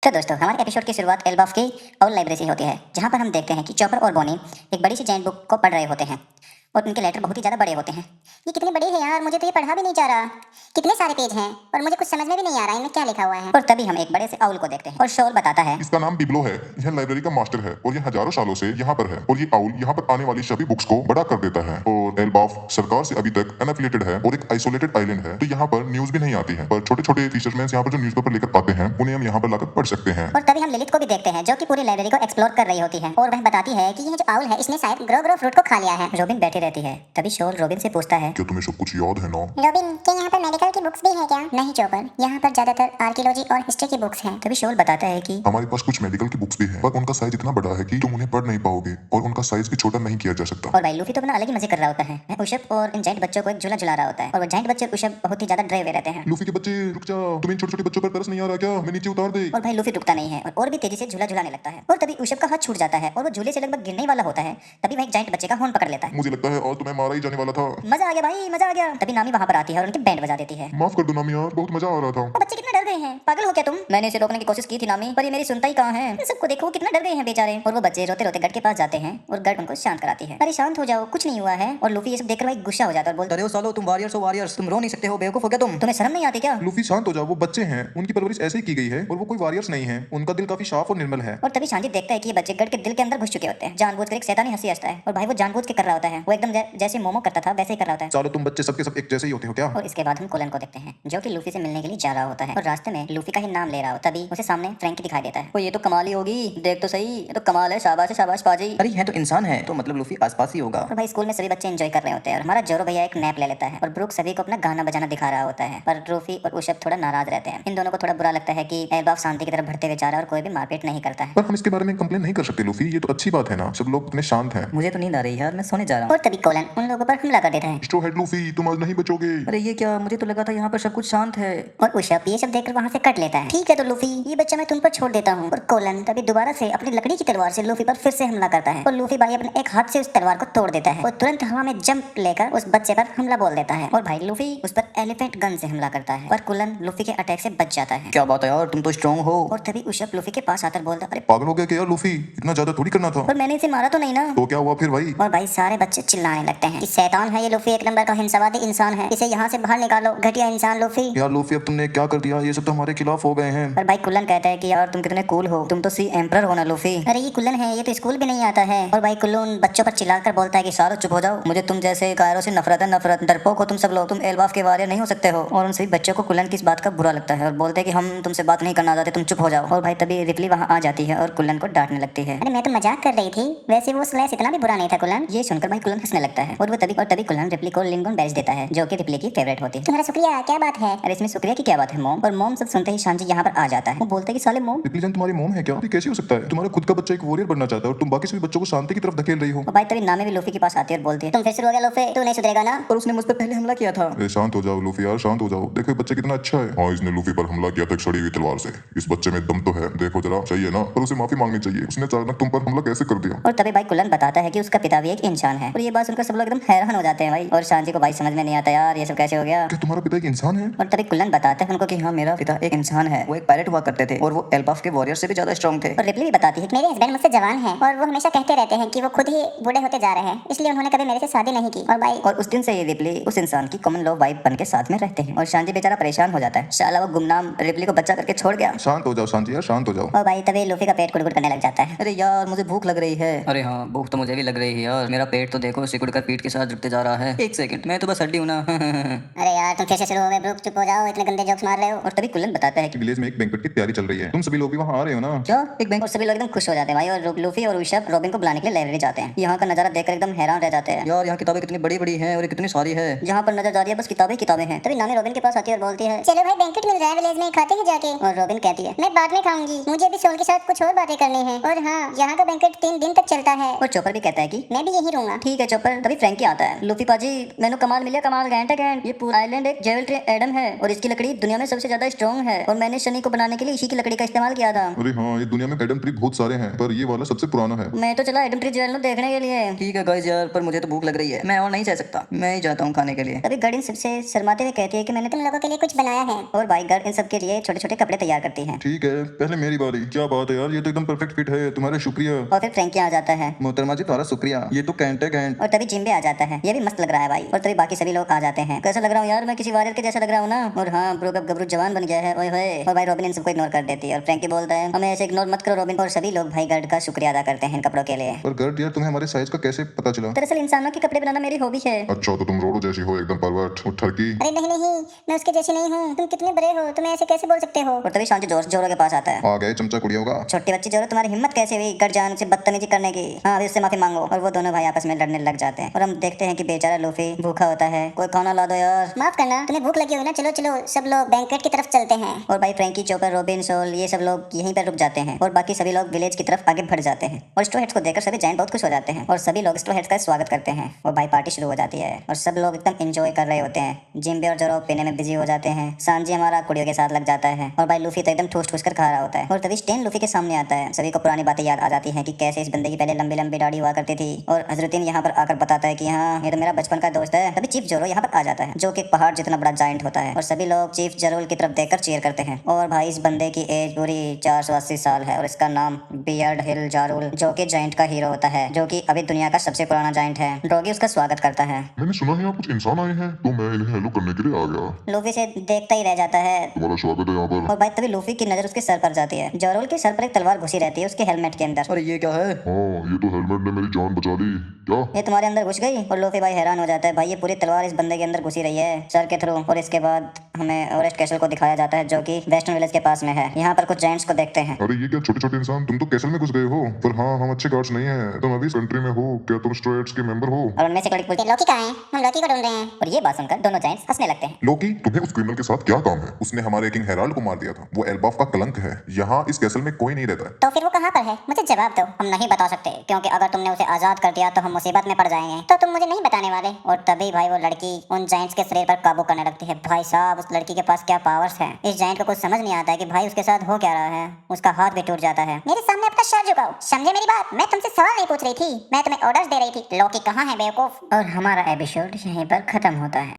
तो दोस्तों हमारे एपिसोड की शुरुआत एल्बाफ की और लाइब्रेरी से होती है, जहाँ पर हम देखते हैं कि चॉपर और बॉनी एक बड़ी सी जैंट बुक को पढ़ रहे होते हैं और उनके लेटर बहुत ही ज़्यादा बड़े होते हैं। ये कितने बड़े हैं यार, मुझे तो ये पढ़ा भी नहीं जा रहा। कितने सारे पेज हैं और मुझे कुछ समझ में भी नहीं आ रहा इनमें क्या लिखा हुआ है। और तभी हम एक बड़े से आउल को देखते हैं और शोल बताता है इसका नाम बिब्लो है। यह लाइब्रेरी का मास्टर है और यह हजारों सालों से यहाँ पर है और ये आउल यहाँ पर आने वाली सभी बुक्स को बड़ा कर देता है। और एल्बाफ सरकार से अभी तक अनएफिलिएटेड है और एक आइसोलेटेड आइलैंड है, तो यहाँ पर न्यूज भी नहीं आती है, पर छोटे छोटे फिशरमैन यहाँ पर जो न्यूज़पेपर लेकर आते हैं उन्हें हम यहाँ पर लाकर पढ़ सकते हैं। और तभी हम लिलिथ को भी देखते हैं जो कि पूरी लाइब्रेरी को एक्सप्लोर कर रही होती है और वह बताती है कि यह जो आउल है इसने शायद ग्रो फ्रूट को खा लिया है। रोबिन बैठी रहती है, तभी शोल रोबिन से पूछता है क्या तुम्हें सब कुछ याद है ना? रोबिन, क्या यहाँ पर मेडिकल की बुक्स भी है क्या? नहीं चॉपर, यहाँ पर ज्यादातर आर्कियोलॉजी और हिस्ट्री की बुक्स हैं। तभी शोल बताता है कि हमारे पास कुछ मेडिकल की बुक्स भी हैं, पर उनका साइज इतना बड़ा है कि तुम उन्हें पढ़ नहीं पाओगे और उनका साइज भी छोटा नहीं किया जा सकता। और भाई लूफी तो अपना अलग ही मजे कर रहा होता है। वह उशप और इन जाइंट बच्चों को एक झूला झुला रहा होता है और वो जाइंट बच्चे उशप बहुत ही ज्यादा डरे हुए रहते हैं। लूफी के बच्चे रुक जा, तुम्हें छोटे छोटे बच्चों पर तरस नहीं आ रहा क्या? मैं नीचे उतार दे। और भाई लूफी रुकता नहीं है और भी तेजी से झूला झुलाने लगता है और तभी उशप का हाथ छूट जाता है और वो झूले से लगभग गिरने वाला होता है। तभी वह एक जाइंट बच्चे का होंठ पकड़ लेता है। मुझे लगता है और तुम्हें मारा ही जाने वाला था। मजा आ गया भाई, मजा आ गया। तभी नामी वहां पर आती है और उनकी बैंड बजा देती है। माफ कर दो नामी यार, बहुत मजा आ रहा था। वो बच्चे कितना डर गए हैं, पागल हो क्या तुम? मैंने इसे रोकने की कोशिश की थी नामी, पर ये मेरी सुनता ही कहाँ है। सबको देखो कितना डर गए हैं बेचारे। और वो बच्चे रोते रोते गढ़ के पास जाते हैं और गढ़ उनको शांत कराती है। अरे शांत हो जाओ, कुछ नहीं हुआ है। और लूफी ये सब देखकर भाई गुस्सा हो जाता है और बोलता है, अरे ओ सालो, तुम वारियर्स हो वारियर्स, तुम रो नहीं सकते हो, बेवकूफ हो क्या तुम? तुम्हें शर्म नहीं आती क्या? लूफी शांत हो जाओ, वो बच्चे हैं, उनकी परवरिश ऐसे ही की गई है और वो कोई वॉरियर्स नहीं है। उनका दिल काफी साफ और निर्मल है। और तभी शांति देखता है कि ये बच्चे गढ़ के दिल के अंदर घुस चुके होते हैं। जानबूझकर एक शैतानी हंसी हंसता है और भाई वो जानबूझ के कर रहा होता है। वो एकदम जैसे मोमो करता था वैसे ही कर रहा होता है। सालो तुम बच्चे सबके सब एक जैसे ही होते हो क्या? और इसके बाद हम कोलन को देखते हैं जो कि लूफी से मिलने के लिए जा रहा होता है और रास्ते में लूफी का ही नाम ले रहा हो तभी उसे सामने फ्रैंकी दिखाई देता है। ओ ये तो कमाल ही होगी, देख तो सही, ये तो कमाल है, शाबाश पाजी। अरे यह तो इंसान है, तो मतलब लूफी आसपास ही होगा। और भाई स्कूल में सभी बच्चे एंजॉय कर रहे होते हैं और हमारा जोरो भैया एक नैप ले लेता है और ब्रूक सभी को अपना गाना बजाना दिखा रहा होता है। पर रूफी और उशप थोड़ा नाराज रहते हैं। इन दोनों को थोड़ा बुरा लगता है कि एल्बाफ शांति की तरफ बढ़ते हुए जा रहा है और कोई भी मारपीट नहीं करता है। पर हम इसके बारे में कंप्लेन नहीं कर सकते लूफी, ये तो अच्छी बात है ना, सब लोग इतने शांत हैं। मुझे तो नींद आ रही है यार, मैं सोने जा रहा हूँ। और तभी कोलन उन लोगों पर हमला कर देता है। स्ट्रॉ हेड लूफी, तुम आज नहीं बचोगे। अरे ये क्या, मुझे तो लगा था यहाँ पर सब कुछ शांत है। और उशप ये सब देखकर वहाँ से कट लेता है। ठीक है तो लूफी, ये बच्चा मैं तुम पर छोड़ देता हूँ। और कोलन तभी दोबारा से अपनी लकड़ी की तलवार से लूफी पर फिर से हमला करता है और लूफी भाई अपने एक हाथ से उस तलवार को तोड़ देता है और तुरंत हवा में जंप लेकर उस बच्चे पर हमला बोल देता है। और भाई लूफी उस पर एलिफेंट गन से हमला करता है और कोलन लूफी के अटैक से बच जाता है। क्या बात है यार, तुम तो स्ट्रॉन्ग हो। और तभी उशप लूफी के पास आकर बोलता, अरे पागल हो गया क्या लूफी? इतना ज्यादा थोड़ी करना था। पर मैंने इसे मारा तो नहीं ना। तो क्या हुआ फिर भाई? और भाई सारे बच्चे चिल्लाने लगते हैं कि शैतान है ये लूफी, एक नंबर का हिंसावादी इंसान है, इसे यहाँ से बाहर निकालो, घटिया इंसान लूफी। यार लूफी, अब तुमने क्या कर दिया? ये सब तो हमारे खिलाफ हो गए हैं। पर भाई कुल्लन कहता है कि यार तुम कितने कूल हो, तुम तो सी एम्परर हो ना लूफी। अरे ये कुल्लन है, ये तो स्कूल भी नहीं आता है। और भाई कुल्लू उन बच्चों पर चिल्लाकर बोलता है कि सारो चुप हो जाओ, मुझे तुम जैसे कायरों से नफरत है, नफरत। डरपोक हो तुम सब लोग, तुम एल्बाफ के वारियर नहीं हो सकते हो। और उन सभी बच्चों को कुल्लन की इस बात का बुरा लगता है और बोलते हैं कि हम तुमसे बात नहीं करना चाहते, तुम चुप हो जाओ। और भाई तभी रिप्ली वहाँ आ जाती है और कुल्लन को डांटने लगती है। अरे मैं तो मजाक कर रही थी, वैसे वो स्लैश इतना भी बुरा नहीं था कुल्लन। ये सुनकर भाई कुल्लन हंसने लगता है और तभी कुल्लन रिप्ली को लिंगोन बेच देता है जो कि रिप्ली की फेवरेट होती है। तुम्हारा शुक्रिया, क्या बात है? अरे इसमें शुक्रिया की क्या बात है मॉम। और मॉम सब सुनते ही शांति यहाँ पर आ जाता है। वो बोलते हैं कि साले मॉम, रिप्ली जान तुम्हारी मॉम है क्या? ये कैसे हो सकता है? तुम्हारा खुद का बच्चा एक वॉरियर बनना चाहता है और तुम बाकी सभी बच्चों को शांति की तरफ धकेल रही हो। भाई तभी नामी भी लूफी के पास आती है और बोलती है, तुम फिर शुरू हो गया लूफी, तू नहीं सुधरेगा ना। पर उसने मुझ पर पहले हमला किया था। शांत हो जाओ लूफी यार, शांत हो जाओ। देखो ये बच्चा कितना अच्छा है। हाँ, इसने लूफी पर हमला किया था एक सड़ी हुई तलवार से। इस बच्चे में दम तो है, देखो जरा, चाहिए ना? पर उसे माफी मांगनी चाहिए, उसने अचानक तुम पर हमला कैसे कर दिया? और तभी भाई कुल्लन बताता है कि उसका पिता भी एक इंसान है। और ये बात सुनकर सब लोग एकदम हैरान हो जाते हैं भाई। और शांति को भाई समझ में नहीं आता यार ये सब कैसे हो गया। क्या तुम्हारा पिता एक इंसान है? और तभी कुल्लन बताता है उनको कि हाँ, मेरा पिता एक इंसान है, वो एक पायलट हुआ करते थे और वो एल्बाफ के वॉरियर से भी ज्यादा स्ट्रॉन्ग थे। और रिप्ली भी बताती है कि मेरे हस्बैंड मुझसे जवान हैं और वो हमेशा कहते रहते हैं कि वो खुद ही बूढ़े होते जा रहे हैं, इसलिए उन्होंने कभी मेरे से शादी नहीं की। और भाई और उस दिन से ये रिप्ली उस इंसान की कॉमन लॉ वाइफ बन के साथ में रहते हैं। और शांति बेचारा परेशान हो जाता है, साला वो गुमनाम रिप्ली को बच्चा करके छोड़ गया। शांत हो जाओ शांति यार, शांत हो जाओ। और भाई तभी लूफी का पेट गुड़गुड़ करने लग जाता है। अरे यार मुझे भूख लग रही है। अरे हाँ, भूख तो मुझे भी लग रही है यार, मेरा पेट तो देखो सिकुड़ कर पीठ के साथ जुड़ते जा रहा है। एक सेकंड, मैं तो बस हड्डी हूँ ना। अरे यार तुम फिर से शुरू हो गए, ब्रूक चुप हो जाओ, इतने गंदे जोक्स मार रहे हो। और तभी कुल्लन बताता है कि विलेज में एक बैंक्वेट की तैयारी चल रही है, तुम सभी लोग भी वहाँ आ रहे हो ना? क्या एक बैंक? और सभी लोग एकदम खुश हो जाते हैं भाई। और लूफी और उशप रॉबिन को बुलाने के लिए लाइब्रेरी जाते हैं। यहाँ का नजारा देखकर एकदम हैरान रह जाते हैं। यार यहाँ किताबें कितनी बड़ी बड़ी हैं और कितनी सारी है। जहाँ पर नजर जा रही है बस किताबें किताबें हैं। तभी नामी रॉबिन के पास आती है और बोलती है, चलो भाई बैंकेट मिल रहा है विलेज में, खाते हैं जाके। और रॉबिन कहती है, मैं बाद में खाऊंगी, मुझे भी सोल के साथ कुछ और बातें करनी है। और हाँ, यहाँ का बैंकेट 3 दिन तक चलता है। और चोपर भी कहता है कि मैं भी यही रहूंगा। ठीक है चौपर तभी फ्रैंकी आता है। लूफी पाजी मैंने कमाल मिलिया, कमाल घंटे घंट, ये पूरा आइलैंड एक जेवल ट्री एडम है और इसकी लकड़ी दुनिया में सबसे ज्यादा स्ट्रॉन्ग है और मैंने शनि को बनाने के लिए इसी की लकड़ी का इस्तेमाल किया था। अरे हाँ, ये दुनिया में एडम ट्री बहुत सारे हैं पर ये वाला सबसे पुराना है। मैं तो चला एडम ट्री जेवल को देखने के लिए। ठीक है गाइस यार, पर मुझे तो भूख लग रही है, मैं और नहीं सह सकता, मैं ही जाता हूँ खाने के लिए। तभी गर्ड इन सबसे शर्माते हुए कहती है कि मैंने तुम लोगों के लिए कुछ बनाया है और भाई गर्ड इन सबके लिए छोटे छोटे कपड़े तैयार करती है। ठीक है, पहले मेरी बारी। क्या बात है यार, ये तो एकदम परफेक्ट फिट है, तुम्हारा शुक्रिया। और फिर फ्रैंकी आ जाता है मोहतरमा जी तुम्हारा शुक्रिया, ये तो कैंट है कैंट। और तभी जिम्बे आ जाता है, ये भी मस्त लग रहा है भाई। और तभी बाकी सभी लोग आ जाते हैं। कैसा लग रहा हूँ यार, मैं किसी वारियर के जैसा लग रहा हूँ ना। और हाँ ब्रो अब गबरू जवान बन गया है, ओए होए। और भाई रॉबिन इन सबको इग्नोर कर देती है और फ्रैंकी बोलता है हमें ऐसे इग्नोर मत करो रॉबिन। और सभी लोग भाई गर्ड का शुक्रिया अदा करते हैं इन कपड़ों के लिए। पर गर्ड यार, तुम्हें हमारे साइज का कैसे पता चला? दरअसल इंसानों के कपड़े बनाना मेरी हॉबी है। अच्छा तो तुम रोडो जैसी हो, एकदम परवर्ट ठरकी। अरे नहीं नहीं, मैं उसके जैसी नहीं हूँ। तुम कितने बड़े हो, तुम ऐसे कैसे बोल सकते हो? और तभी सांची जोरो के पास आता है। आ गए चमचा कुड़ियों का। छोटी बच्ची जोरो, तुम्हारी हिम्मत कैसे हुई गर्ड जान से बदतमीजी करने की? हाँ अभी उससे माफी मांगो। और वो दोनों भाई आपस में लड़ने लग जाते हैं और हम देखते हैं कि बेचारा लूफी भूखा होता है। कोई खाना ला दो यार। माफ करना, तुम्हें भूख लगी हो ना? चलो चलो सब लोग बैंक्वेट की तरफ चलते हैं। और भाई फ्रैंकी, चोपर, रॉबिन, सोल ये सब लोग यहीं पर रुक जाते हैं और बाकी सभी लोग विलेज की तरफ आगे बढ़ जाते हैं। और स्ट्रो हेड्स को देखकर सभी जायंट बहुत खुश हो जाते हैं और सभी लोग स्ट्रो हेड्स का स्वागत करते हैं और भाई पार्टी शुरू हो जाती है और सब लोग एकदम एंजॉय कर रहे होते हैं। जिम्बे और जोरो पीने में बिजी हो जाते हैं। सांजी हमारा कुड़ियों के साथ लग जाता है और भाई लूफी तो एकदम ठूस ठूस कर खा रहा होता है। और तभी स्टेन लूफी के सामने आता है। सभी को पुरानी बातें याद आ जाती हैं कि कैसे इस बंदे की पहले लंबी लंबी दाढ़ी हुआ करती थी। और हजरतीन यहाँ पर आकर बताता है कि हाँ ये तो मेरा बचपन का दोस्त है। तभी चीफ जोरो यहाँ पर आ जाता है जो कि एक पहाड़ जितना बड़ा जायंट होता है और सभी लोग चीफ जरूल की तरफ देखकर चीयर करते हैं। और भाई इस बंदे की एज पूरी 480 साल है और इसका नाम बियर्ड हिल जारुल जो कि जायंट का हीरो होता है, जो कि अभी दुनिया का सबसे पुराना जायंट है। ड्रॉगी उसका स्वागत करता है। मैंने सुना है यहाँ कुछ इंसान आए हैं तो मैं इन्हें हेलो करने के लिए आ गया। लूफी से देखता ही रह जाता है। तुम्हारा स्वागत है यहाँ पर। और भाई तभी लूफी की नजर उसके सर पर जाती है। जोरुल के सर पर एक तलवार घुसी रहती है उसके हेलमेट के अंदर। अरे ये क्या है? हाँ ये तो हेलमेट ने मेरी जान बचा ली। क्या? ये तुम्हारे अंदर घुस गई? और लूफी भाई हैरान हो जाता है, भाई ये पूरी तलवार इस बंदे के अंदर घुसी रही है सर के थ्रू। और इसके बाद हमें ओरेस्ट कैसल को दिखाया जाता है जो कि वेस्टर्न विलेज के पास में है। यहाँ पर कुछ जायंट्स को देखते हैं। अरे ये क्या छोटे छोटे इंसान, तुम तो कैसल में घुस गए हो। पर हाँ हम अच्छे गार्ड्स नहीं हैं, तुम अभी इस कंट्री में हो। क्या तुम स्ट्रेट्स के मेंबर हो? और उनमें से कोई बोलते ये लौकी कहाँ है? हम लौकी को ढूंढ रहे हैं। और ये बात सुनकर दोनों जायंट्स हंसने लगते हैं। लोकी, तुम्हें उस क्रिमिनल के साथ क्या काम है? उसने हमारे किंग हेराल्ड को मार दिया था। वो एल्बाफ का कलंक है। यहाँ इस कैसल में कोई नहीं रहता है। तो फिर वो कहाँ पर है? मुझे जवाब दो। हम नहीं बता सकते क्योंकि अगर तुमने उसे आजाद कर दिया तो हम मुसीबत में पड़ जाएंगे। तो तुम मुझे नहीं बताने वाले? और तभी भाई वो लड़की उन जायंट्स के शरीर पर काबू करने लगती है। भाई साहब उस लड़की के पास क्या पावर्स हैं। इस जायंट को कुछ समझ नहीं आता है कि भाई उसके साथ हो क्या रहा है। उसका हाथ भी टूट जाता है। मेरे सामने अपना सर झुकाओ, समझे मेरी बात? मैं तुमसे सवाल नहीं पूछ रही थी, मैं तुम्हें ऑर्डर्स दे रही थी। लौकी कहाँ है बेवकूफ? और हमारा एपिसोड यहीं पर खत्म होता है।